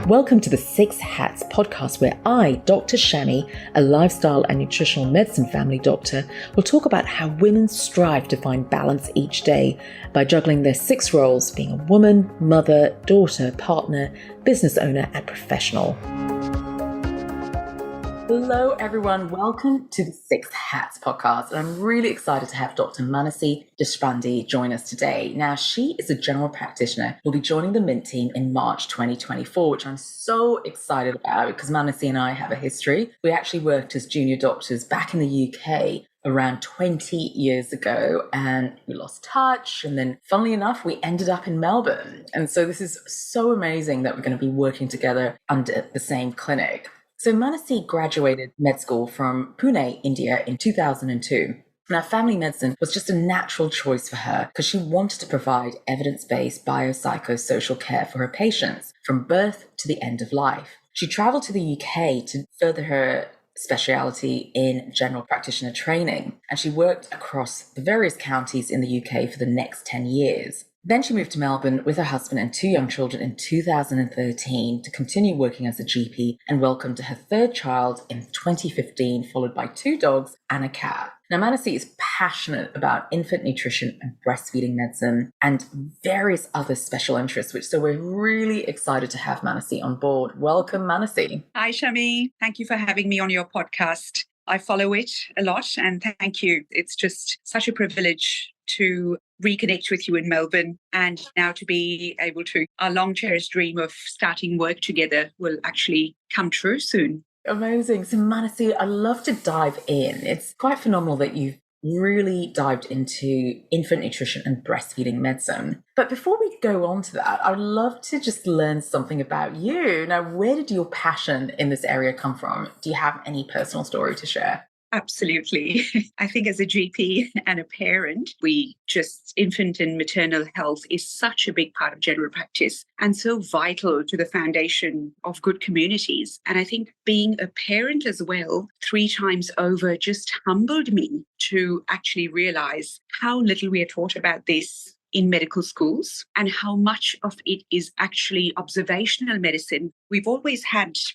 Welcome to the Six Hats podcast, where I, Dr. Shami, a lifestyle and nutritional medicine family doctor, will talk about how women strive to find balance each day by juggling their six roles, being a woman, mother, daughter, partner, business owner, and professional. Hello, everyone. Welcome to the Six Hats podcast. And I'm really excited to have Dr. Manasi Deshpande join us today. Now, she is a general practitioner who'll be joining the Mint team in March 2024, which I'm so excited about because Manasi and I have a history. We actually worked as junior doctors back in the UK around 20 years ago, and we lost touch. And then, funnily enough, we ended up in Melbourne. And so this is so amazing that we're going to be working together under the same clinic. So Manasi graduated med school from Pune, India in 2002. Now, family medicine was just a natural choice for her because she wanted to provide evidence-based bio-psychosocial care for her patients from birth to the end of life. She traveled to the UK to further her speciality in general practitioner training, and she worked across the various counties in the UK for the next 10 years. Then she moved to Melbourne with her husband and two young children in 2013 to continue working as a GP and welcomed her third child in 2015, followed by two dogs and a cat. Now, Manasi is passionate about infant nutrition and breastfeeding medicine and various other special interests, so we're really excited to have Manasi on board. Welcome, Manasi. Hi, Shami. Thank you for having me on your podcast. I follow it a lot, and thank you. It's just such a privilege to reconnect with you in Melbourne, and now to be able to, our long cherished dream of starting work together will actually come true soon. Amazing. So Manasi, I'd love to dive in. It's quite phenomenal that you've really dived into infant nutrition and breastfeeding medicine. But before we go on to that, I'd love to just learn something about you. Now, where did your passion in this area come from? Do you have any personal story to share? Absolutely. I think as a GP and a parent, infant and maternal health is such a big part of general practice and so vital to the foundation of good communities. And I think being a parent as well, 3 times over, just humbled me to actually realize how little we are taught about this in medical schools and how much of it is actually observational medicine. We've always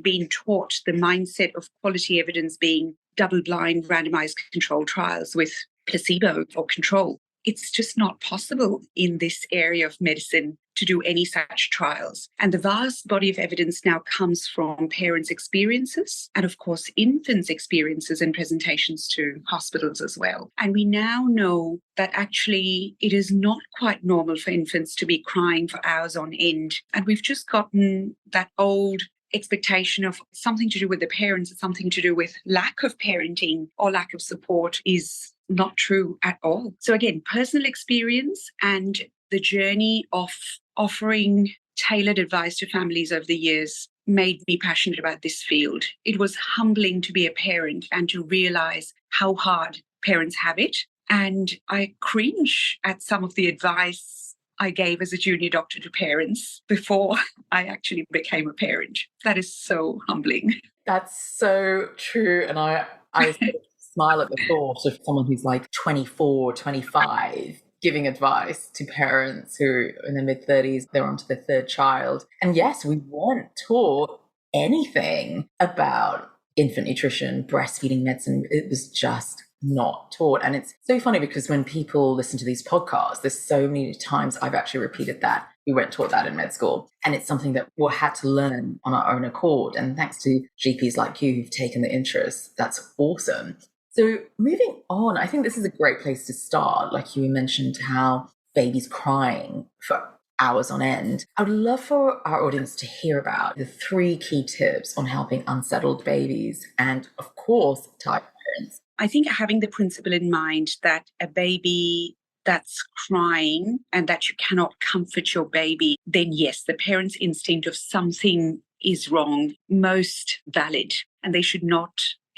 been taught the mindset of quality evidence being double-blind randomized controlled trials with placebo or control. It's just not possible in this area of medicine to do any such trials. And the vast body of evidence now comes from parents' experiences and, of course, infants' experiences and presentations to hospitals as well. And we now know that actually it is not quite normal for infants to be crying for hours on end. And we've just gotten that old expectation of something to do with the parents, something to do with lack of parenting or lack of support is not true at all. So again, personal experience and the journey of offering tailored advice to families over the years made me passionate about this field. It was humbling to be a parent and to realize how hard parents have it. And I cringe at some of the advice I gave as a junior doctor to parents before I actually became a parent. That is so humbling. That's so true. And I sort of smile at the thought of someone who's like 24, 25, giving advice to parents who are in their mid-30s, they're on to their third child. And yes, we weren't taught anything about infant nutrition, breastfeeding medicine. It was just not taught. And it's so funny because when people listen to these podcasts, there's so many times I've actually repeated that we weren't taught that in med school. And it's something that we had to learn on our own accord. And thanks to GPs like you who've taken the interest, that's awesome. So moving on, I think this is a great place to start. Like you mentioned how babies crying for hours on end. I would love for our audience to hear about the 3 key tips on helping unsettled babies and, of course, tired parents. I think having the principle in mind that a baby that's crying and that you cannot comfort your baby, then yes, the parent's instinct of something is wrong, most valid, and they should not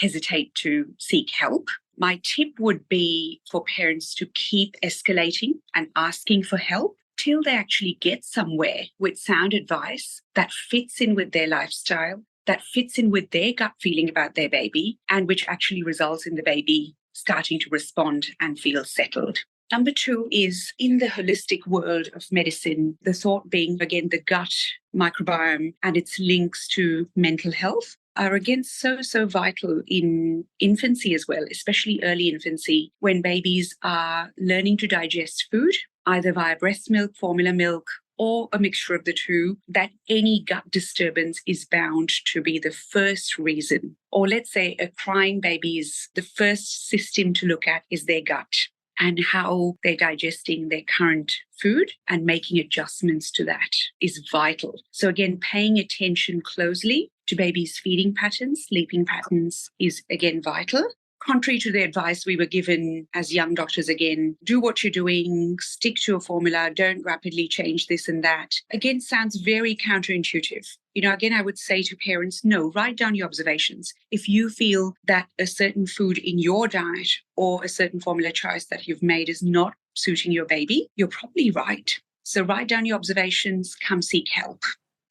hesitate to seek help. My tip would be for parents to keep escalating and asking for help till they actually get somewhere with sound advice that fits in with their lifestyle, that fits in with their gut feeling about their baby, and which actually results in the baby starting to respond and feel settled. Number two is in the holistic world of medicine, the thought being, again, the gut microbiome and its links to mental health are again so vital in infancy as well, especially early infancy, when babies are learning to digest food, either via breast milk, formula milk, or a mixture of the two, that any gut disturbance is bound to be the first reason. Or let's say a crying baby is the first system to look at is their gut and how they're digesting their current food, and making adjustments to that is vital. So again, paying attention closely to babies' feeding patterns, sleeping patterns is again vital. Contrary to the advice we were given as young doctors, again, do what you're doing, stick to a formula, don't rapidly change this and that. Again, sounds very counterintuitive. Again, I would say to parents, no, write down your observations. If you feel that a certain food in your diet or a certain formula choice that you've made is not suiting your baby, you're probably right. So write down your observations, come seek help.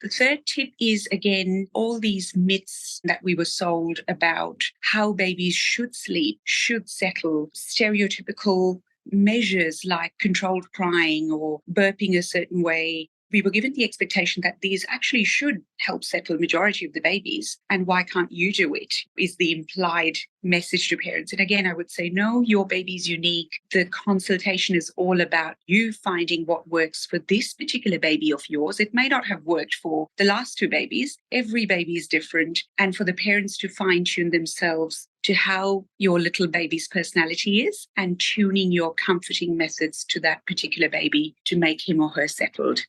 The third tip is, again, all these myths that we were sold about how babies should sleep, should settle, stereotypical measures like controlled crying or burping a certain way. We were given the expectation that these actually should help settle the majority of the babies. And why can't you do it? Is the implied message to parents. And again, I would say, no, your baby's unique. The consultation is all about you finding what works for this particular baby of yours. It may not have worked for the last two babies. Every baby is different. And for the parents to fine tune themselves to how your little baby's personality is and tuning your comforting methods to that particular baby to make him or her settled.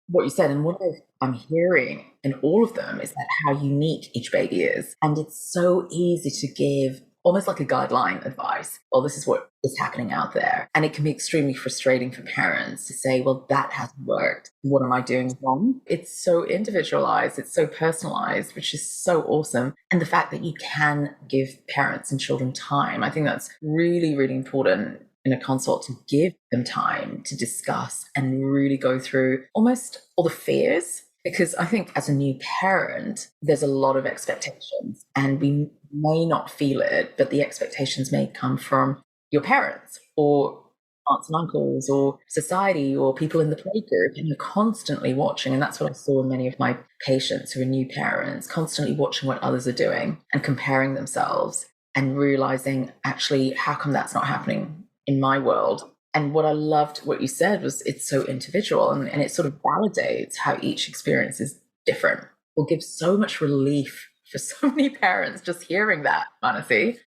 What you said and what I'm hearing in all of them is that how unique each baby is. And it's so easy to give almost like a guideline advice. Well, this is what is happening out there. And it can be extremely frustrating for parents to say, well, that hasn't worked. What am I doing wrong? It's so individualized. It's so personalized, which is so awesome. And the fact that you can give parents and children time, I think that's really, really important in a consult, to give them time to discuss and really go through almost all the fears. Because I think as a new parent, there's a lot of expectations and we may not feel it, but the expectations may come from your parents or aunts and uncles or society or people in the playgroup, and you're constantly watching. And that's what I saw in many of my patients who are new parents, constantly watching what others are doing and comparing themselves and realizing, actually, how come that's not happening in my world? And what I loved what you said was it's so individual, and it sort of validates how each experience is different. Will give so much relief for so many parents just hearing that, Manasi.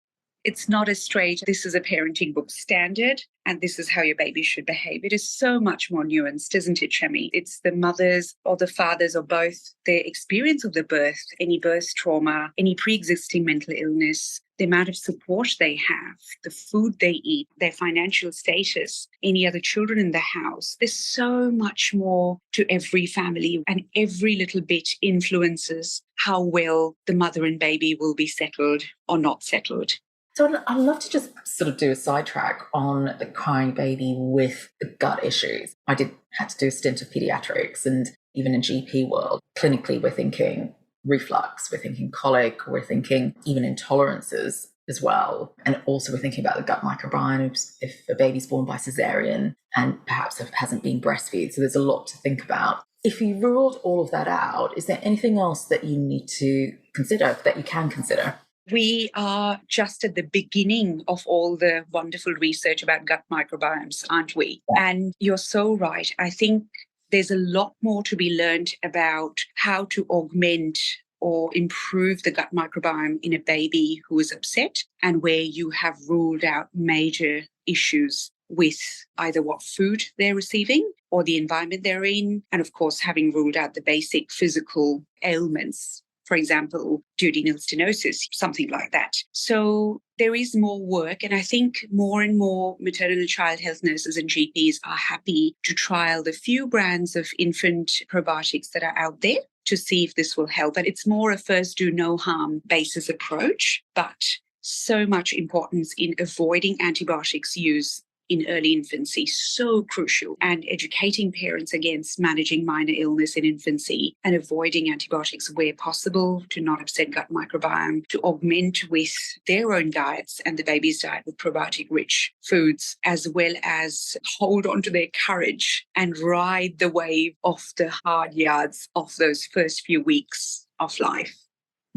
It's not as straight, this is a parenting book standard and this is how your baby should behave. It is so much more nuanced, isn't it, Shami? It's the mothers or the fathers or both, their experience of the birth, any birth trauma, any pre-existing mental illness, the amount of support they have, the food they eat, their financial status, any other children in the house. There's so much more to every family, and every little bit influences how well the mother and baby will be settled or not settled. So I'd love to just sort of do a sidetrack on the crying baby with the gut issues. I had to do a stint of pediatrics, and even in GP world, clinically we're thinking reflux, we're thinking colic, we're thinking even intolerances as well. And also we're thinking about the gut microbiome if a baby's born by cesarean and perhaps hasn't been breastfed. So there's a lot to think about. If you ruled all of that out, is there anything else that you need to consider, that you can consider? We are just at the beginning of all the wonderful research about gut microbiomes, aren't we? Yeah. And you're so right. I think there's a lot more to be learned about how to augment or improve the gut microbiome in a baby who is upset, and where you have ruled out major issues with either what food they're receiving or the environment they're in. And of course, having ruled out the basic physical ailments, for example, duodenal stenosis, something like that. So there is more work. And I think more and more maternal and child health nurses and GPs are happy to trial the few brands of infant probiotics that are out there to see if this will help. And it's more a first do no harm basis approach, but so much importance in avoiding antibiotics use in early infancy, so crucial, and educating parents against managing minor illness in infancy and avoiding antibiotics where possible to not upset gut microbiome, to augment with their own diets and the baby's diet with probiotic-rich foods, as well as hold on to their courage and ride the wave of the hard yards of those first few weeks of life.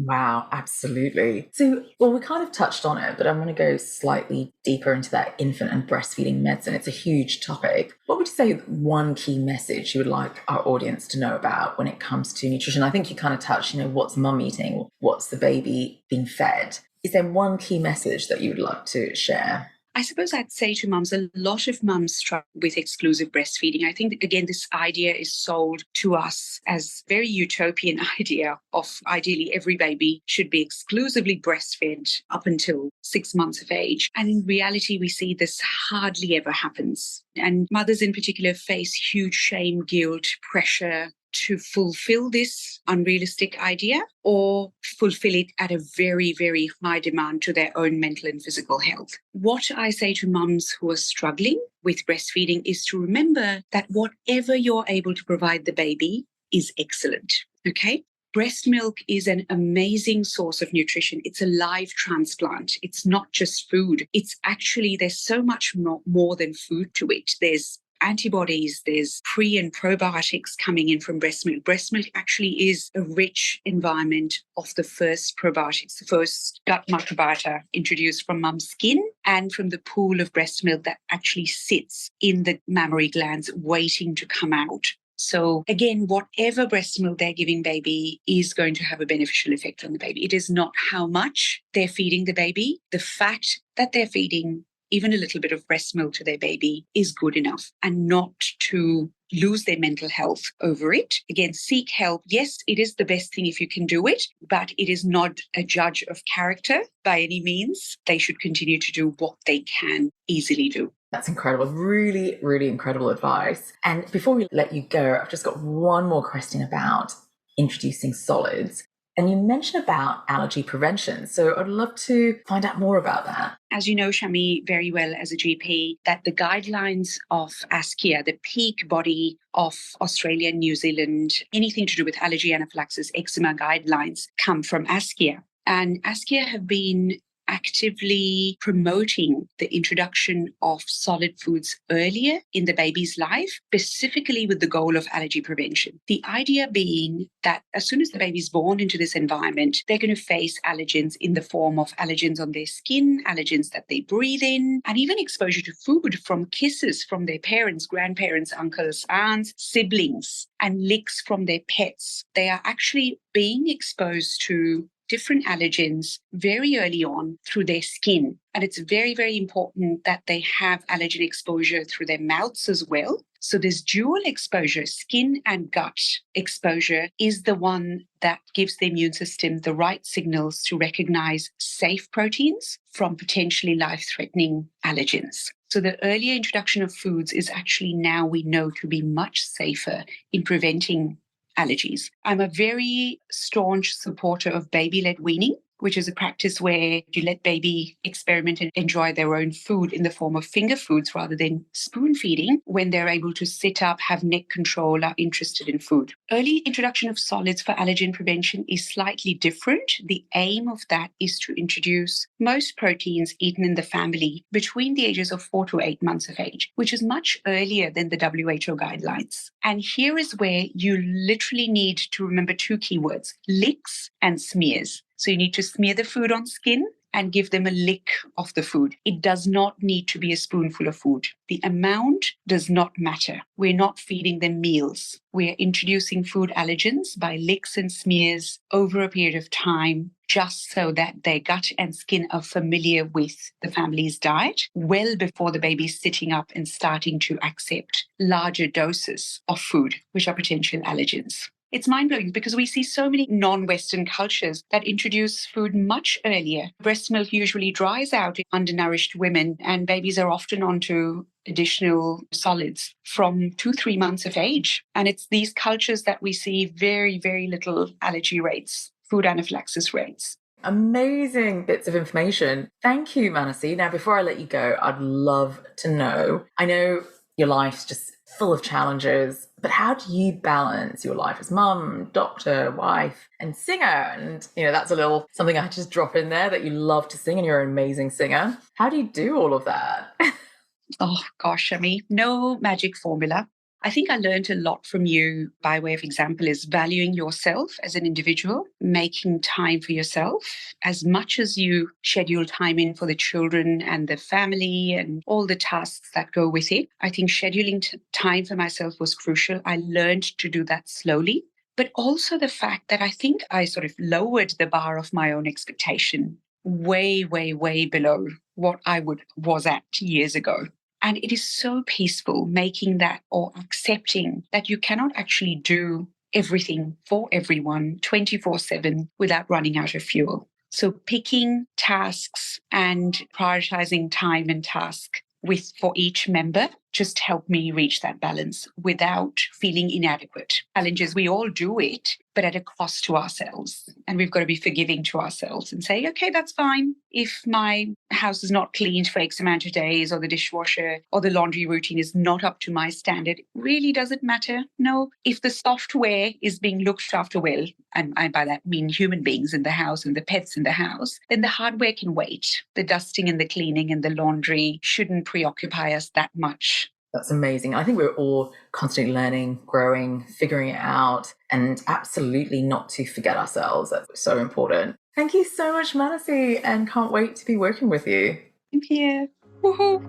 Wow, absolutely. So, well, we kind of touched on it, but I'm going to go slightly deeper into that infant and breastfeeding medicine. It's a huge topic. What would you say one key message you would like our audience to know about when it comes to nutrition? I think you kind of touched, what's mum eating? What's the baby being fed? Is there one key message that you would like to share? I suppose I'd say to mums, a lot of mums struggle with exclusive breastfeeding. I think, again, this idea is sold to us as very utopian idea of ideally every baby should be exclusively breastfed up until 6 months of age. And in reality, we see this hardly ever happens. And mothers in particular face huge shame, guilt, pressure to fulfill this unrealistic idea or fulfill it at a very, very high demand to their own mental and physical health. What I say to mums who are struggling with breastfeeding is to remember that whatever you're able to provide the baby is excellent, okay? Breast milk is an amazing source of nutrition. It's a live transplant. It's not just food. It's actually, there's so much more than food to it. There's antibodies, there's pre and probiotics coming in from breast milk. Breast milk actually is a rich environment of the first probiotics, the first gut microbiota introduced from mum's skin and from the pool of breast milk that actually sits in the mammary glands waiting to come out. So again, whatever breast milk they're giving baby is going to have a beneficial effect on the baby. It is not how much they're feeding the baby. The fact that they're feeding even a little bit of breast milk to their baby is good enough, and not to lose their mental health over it. Again, seek help. Yes, it is the best thing if you can do it, but it is not a judge of character by any means. They should continue to do what they can easily do. That's incredible. Really, really incredible advice. And before we let you go, I've just got one more question about introducing solids. And you mentioned about allergy prevention. So I'd love to find out more about that. As you know, Shami, very well as a GP, that the guidelines of ASCIA, the peak body of Australia and New Zealand, anything to do with allergy, anaphylaxis, eczema guidelines come from ASCIA. And ASCIA have been actively promoting the introduction of solid foods earlier in the baby's life, specifically with the goal of allergy prevention. The idea being that as soon as the baby's born into this environment, they're going to face allergens in the form of allergens on their skin, allergens that they breathe in, and even exposure to food from kisses from their parents, grandparents, uncles, aunts, siblings, and licks from their pets. They are actually being exposed to different allergens very early on through their skin. And it's very, very important that they have allergen exposure through their mouths as well. So this dual exposure, skin and gut exposure, is the one that gives the immune system the right signals to recognize safe proteins from potentially life-threatening allergens. So the earlier introduction of foods is actually now we know to be much safer in preventing allergies. I'm a very staunch supporter of baby-led weaning, which is a practice where you let baby experiment and enjoy their own food in the form of finger foods rather than spoon feeding when they're able to sit up, have neck control, are interested in food. Early introduction of solids for allergen prevention is slightly different. The aim of that is to introduce most proteins eaten in the family between the ages of 4 to 8 months of age, which is much earlier than the WHO guidelines. And here is where you literally need to remember 2 keywords, licks and smears. So you need to smear the food on skin and give them a lick of the food. It does not need to be a spoonful of food. The amount does not matter. We're not feeding them meals. We're introducing food allergens by licks and smears over a period of time, just so that their gut and skin are familiar with the family's diet well before the baby's sitting up and starting to accept larger doses of food, which are potential allergens. It's mind-blowing because we see so many non-Western cultures that introduce food much earlier. Breast milk usually dries out in undernourished women, and babies are often onto additional solids from 2-3 months of age. And it's these cultures that we see very, very little allergy rates, food anaphylaxis rates. Amazing bits of information. Thank you, Manasi. Now, before I let you go, I'd love to know, I know your life's just full of challenges, but how do you balance your life as mum, doctor, wife, and singer? And, that's a little something I just drop in there, that you love to sing and you're an amazing singer. How do you do all of that? Oh, gosh, Shami, no magic formula. I think I learned a lot from you by way of example is valuing yourself as an individual, making time for yourself as much as you schedule time in for the children and the family and all the tasks that go with it. I think scheduling time for myself was crucial. I learned to do that slowly, but also the fact that I think I sort of lowered the bar of my own expectation way, way, way below what I was at years ago. And it is so peaceful making that or accepting that you cannot actually do everything for everyone 24/7 without running out of fuel. So picking tasks and prioritizing time and task for each member just helped me reach that balance without feeling inadequate. Challenges, we all do it, but at a cost to ourselves. And we've got to be forgiving to ourselves and say, okay, that's fine. If my house is not cleaned for X amount of days, or the dishwasher or the laundry routine is not up to my standard, it really doesn't matter. No, if the software is being looked after well, and I by that mean human beings in the house and the pets in the house, then the hardware can wait. The dusting and the cleaning and the laundry shouldn't preoccupy us that much. That's amazing. I think we're all constantly learning, growing, figuring it out, and absolutely not to forget ourselves. That's so important. Thank you so much, Manasi, and can't wait to be working with you. Thank you. Woohoo!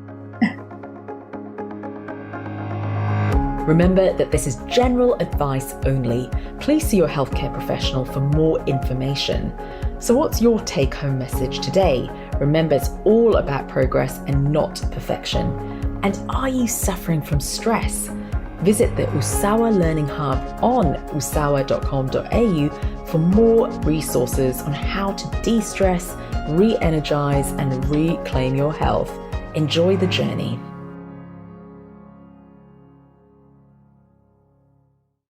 Remember that this is general advice only. Please see your healthcare professional for more information. So what's your take-home message today? Remember, it's all about progress and not perfection. And are you suffering from stress? Visit the Usawa Learning Hub on usawa.com.au for more resources on how to de-stress, re-energize, and reclaim your health. Enjoy the journey.